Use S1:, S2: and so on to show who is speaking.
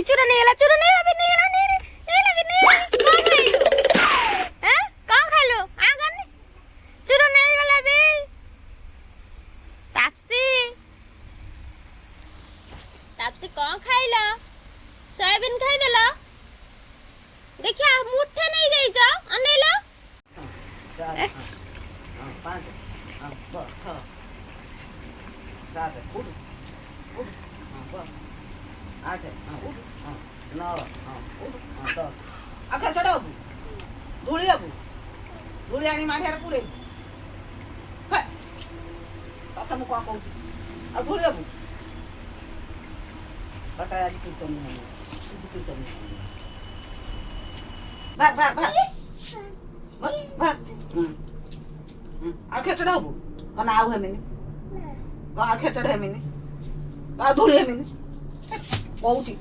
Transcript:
S1: चूरा नहीं गला अभी नहीं गला हैं कौन खाइलो आ गने चूरा नहीं गला बे तापसी तापसी कौन खाइला सोयाबीन खाई देला देखिया मुठे नहीं गई जा अनेला
S2: 4 5 6 7 8 8 9 10 आखा चढ़ाबू धूली आबू धूली आनी माठियार पुरे तते मु कौन कहूची आ धूली आबू बता आज कीर्तन नहीं शुद्ध कीर्तन नहीं भाग भाग भाग भाग आखे चढ़ाबू कौन आऊ है मैंने कौन आखे चढ़े मैंने कौन धूली है मैंने कहूची